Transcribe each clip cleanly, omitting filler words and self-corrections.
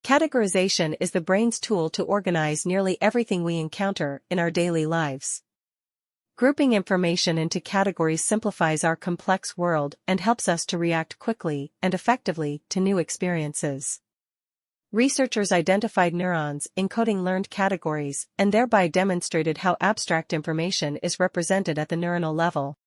Categorization is the brain's tool to organize nearly everything we encounter in our daily lives. Grouping information into categories simplifies our complex world and helps us to react quickly and effectively to new experiences. Researchers identified neurons encoding learned categories and thereby demonstrated how abstract information is represented at the neuronal level.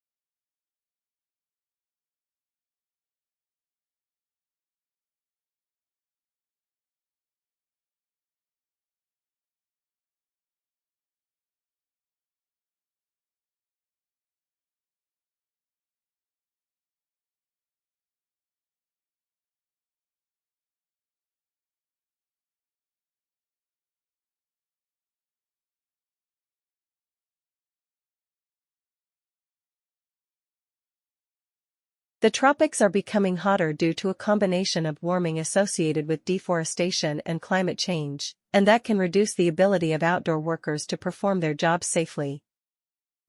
The tropics are becoming hotter due to a combination of warming associated with deforestation and climate change, and that can reduce the ability of outdoor workers to perform their jobs safely.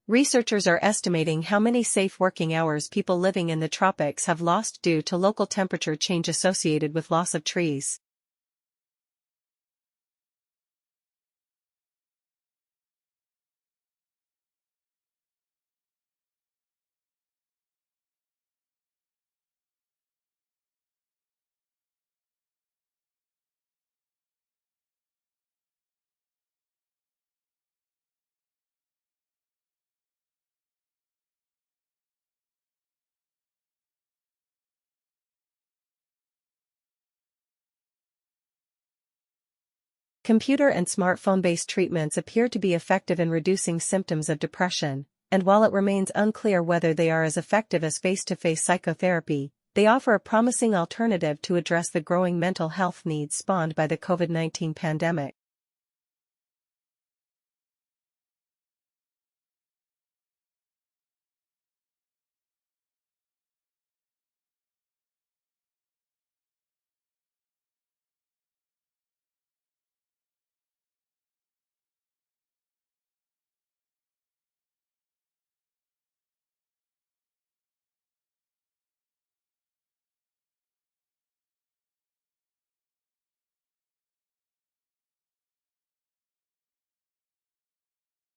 Researchers are estimating how many safe working hours people living in the tropics have lost due to local temperature change associated with loss of trees. Computer and smartphone-based treatments appear to be effective in reducing symptoms of depression, and while it remains unclear whether they are as effective as face-to-face psychotherapy, they offer a promising alternative to address the growing mental health needs spawned by the COVID-19 pandemic.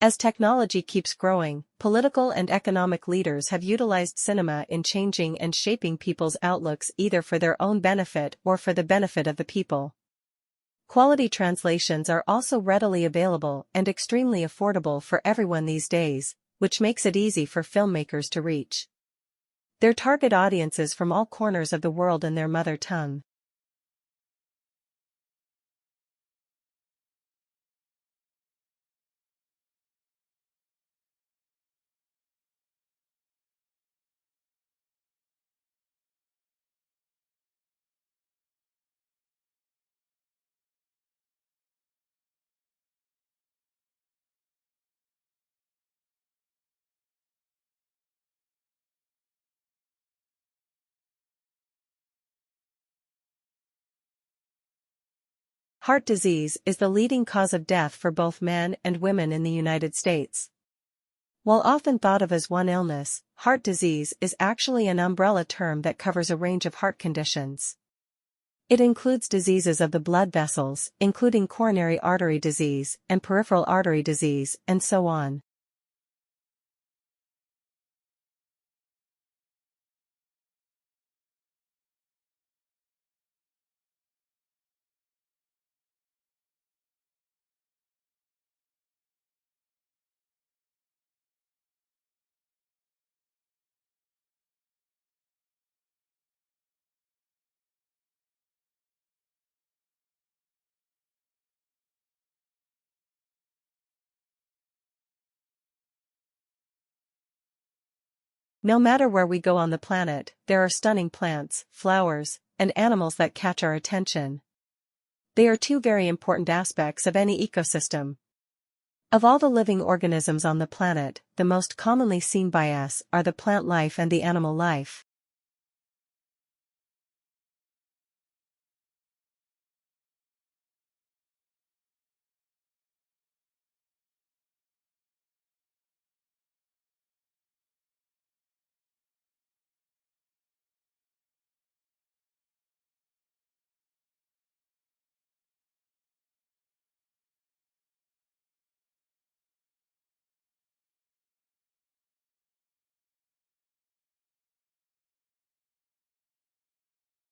As technology keeps growing, political and economic leaders have utilized cinema in changing and shaping people's outlooks either for their own benefit or for the benefit of the people. Quality translations are also readily available and extremely affordable for everyone these days, which makes it easy for filmmakers to reach their target audiences from all corners of the world in their mother tongue. Heart disease is the leading cause of death for both men and women in the United States. While often thought of as one illness, heart disease is actually an umbrella term that covers a range of heart conditions. It includes diseases of the blood vessels, including coronary artery disease and peripheral artery disease, and so on. No matter where we go on the planet, there are stunning plants, flowers, and animals that catch our attention. They are two very important aspects of any ecosystem. Of all the living organisms on the planet, the most commonly seen by us are the plant life and the animal life.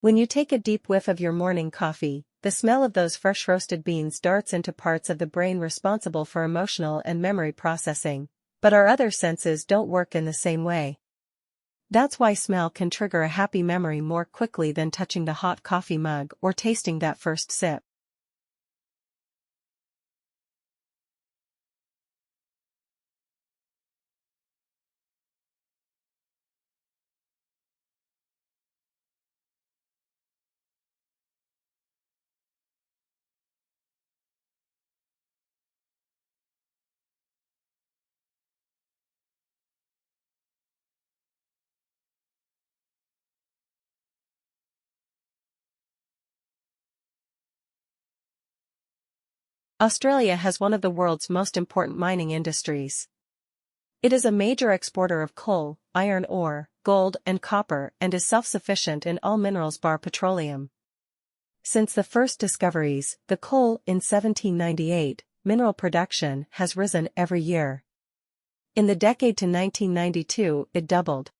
When you take a deep whiff of your morning coffee, the smell of those fresh roasted beans darts into parts of the brain responsible for emotional and memory processing, but our other senses don't work in the same way. That's why smell can trigger a happy memory more quickly than touching the hot coffee mug or tasting that first sip. Australia has one of the world's most important mining industries. It is a major exporter of coal, iron ore, gold and copper and is self-sufficient in all minerals bar petroleum. Since the first discoveries, the coal in 1798, mineral production has risen every year. In the decade to 1992, it doubled.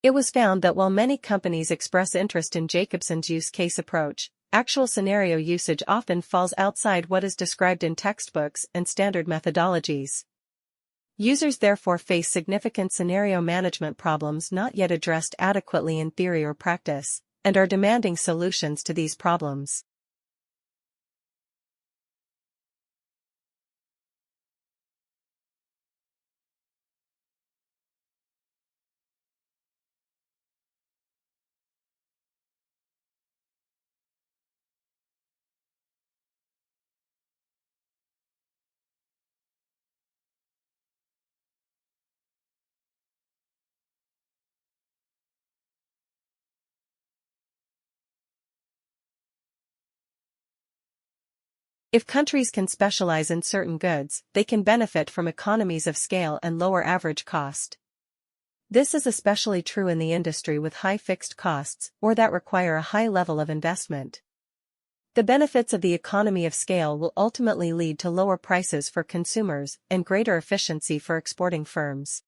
It was found that while many companies express interest in Jacobson's use case approach, actual scenario usage often falls outside what is described in textbooks and standard methodologies. Users therefore face significant scenario management problems not yet addressed adequately in theory or practice, and are demanding solutions to these problems. If countries can specialize in certain goods, they can benefit from economies of scale and lower average cost. This is especially true in the industry with high fixed costs or that require a high level of investment. The benefits of the economy of scale will ultimately lead to lower prices for consumers and greater efficiency for exporting firms.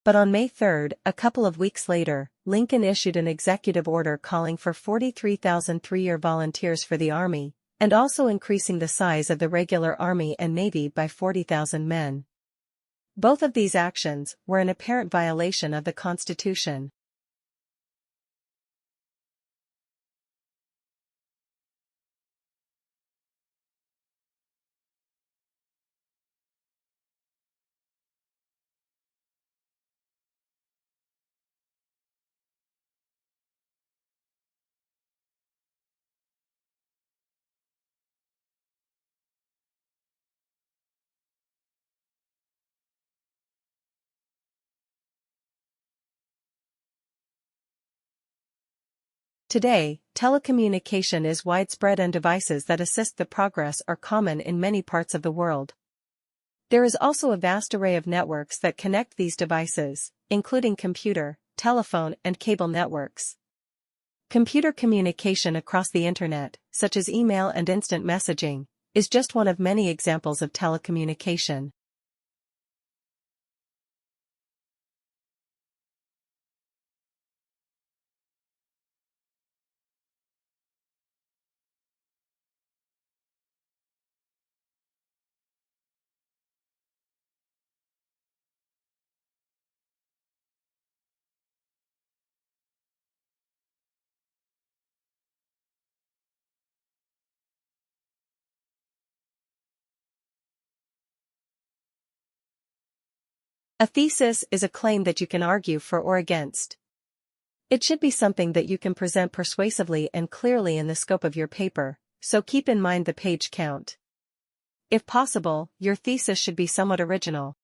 But on May 3, a couple of weeks later, Lincoln issued an executive order calling for 43,000 three-year volunteers for the Army, and also increasing the size of the regular Army and Navy by 40,000 men. Both of these actions were an apparent violation of the Constitution. Today, telecommunication is widespread and devices that assist the progress are common in many parts of the world. There is also a vast array of networks that connect these devices, including computer, telephone and cable networks. Computer communication across the internet, such as email and instant messaging, is just one of many examples of telecommunication. A thesis is a claim that you can argue for or against. It should be something that you can present persuasively and clearly in the scope of your paper, so keep in mind the page count. If possible, your thesis should be somewhat original.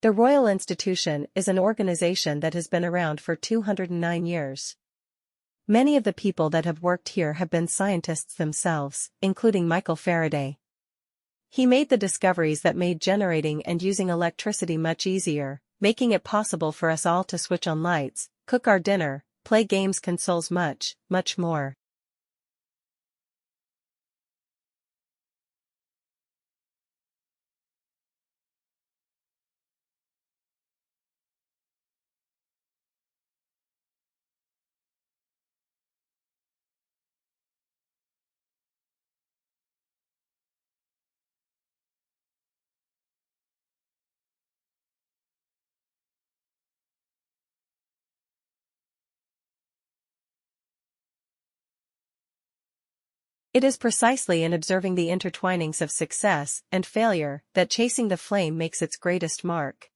The Royal Institution is an organization that has been around for 209 years. Many of the people that have worked here have been scientists themselves, including Michael Faraday. He made the discoveries that made generating and using electricity much easier, making it possible for us all to switch on lights, cook our dinner, play games, consoles, much, much more. It is precisely in observing the intertwinings of success and failure that Chasing the Flame makes its greatest mark.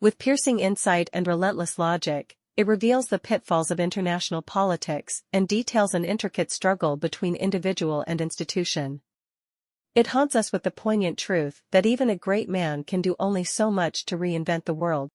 With piercing insight and relentless logic, it reveals the pitfalls of international politics and details an intricate struggle between individual and institution. It haunts us with the poignant truth that even a great man can do only so much to reinvent the world.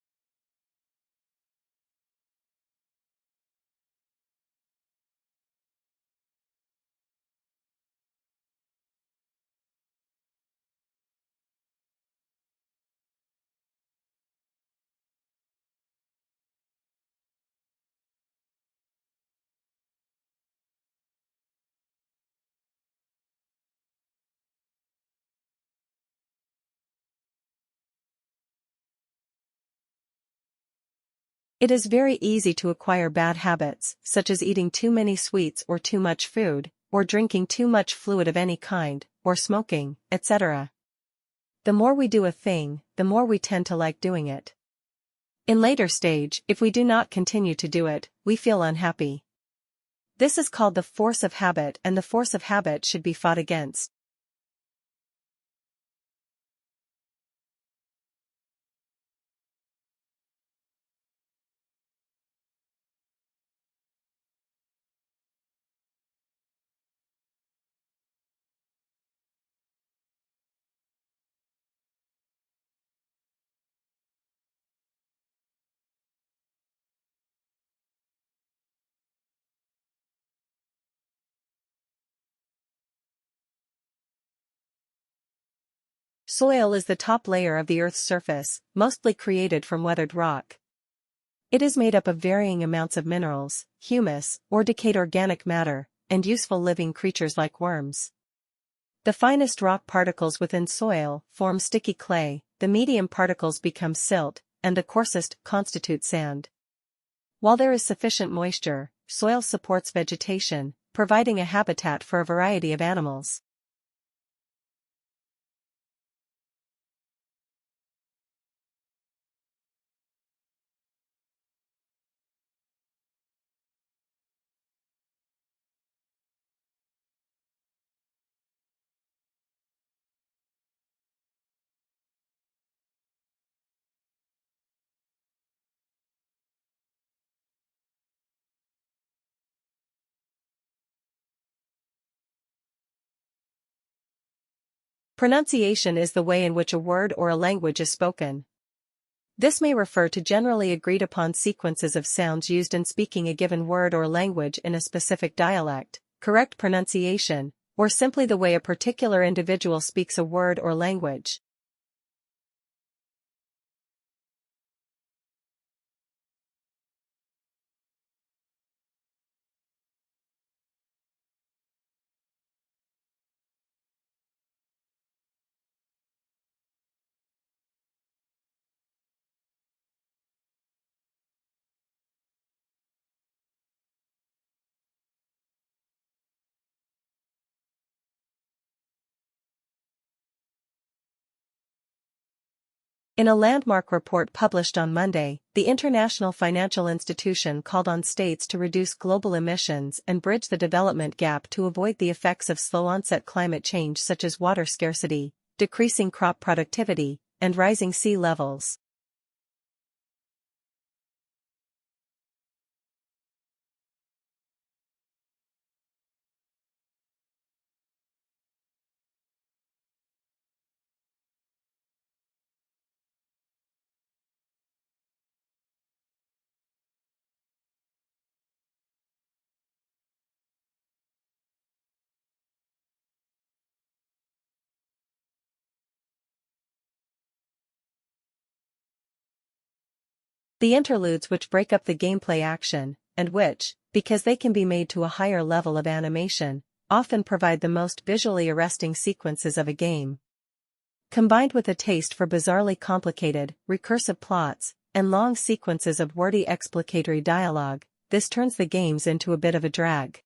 It is very easy to acquire bad habits, such as eating too many sweets or too much food, or drinking too much fluid of any kind, or smoking, etc. The more we do a thing, the more we tend to like doing it. In later stage, if we do not continue to do it, we feel unhappy. This is called the force of habit, and the force of habit should be fought against. Soil is the top layer of the Earth's surface, mostly created from weathered rock. It is made up of varying amounts of minerals, humus, or decayed organic matter, and useful living creatures like worms. The finest rock particles within soil form sticky clay, the medium particles become silt, and the coarsest constitute sand. While there is sufficient moisture, soil supports vegetation, providing a habitat for a variety of animals. Pronunciation is the way in which a word or a language is spoken. This may refer to generally agreed upon sequences of sounds used in speaking a given word or language in a specific dialect, correct pronunciation, or simply the way a particular individual speaks a word or language. In a landmark report published on Monday, the international financial institution called on states to reduce global emissions and bridge the development gap to avoid the effects of slow-onset climate change such as water scarcity, decreasing crop productivity, and rising sea levels. The interludes which break up the gameplay action, and which, because they can be made to a higher level of animation, often provide the most visually arresting sequences of a game. Combined with a taste for bizarrely complicated, recursive plots, and long sequences of wordy explicatory dialogue, this turns the games into a bit of a drag.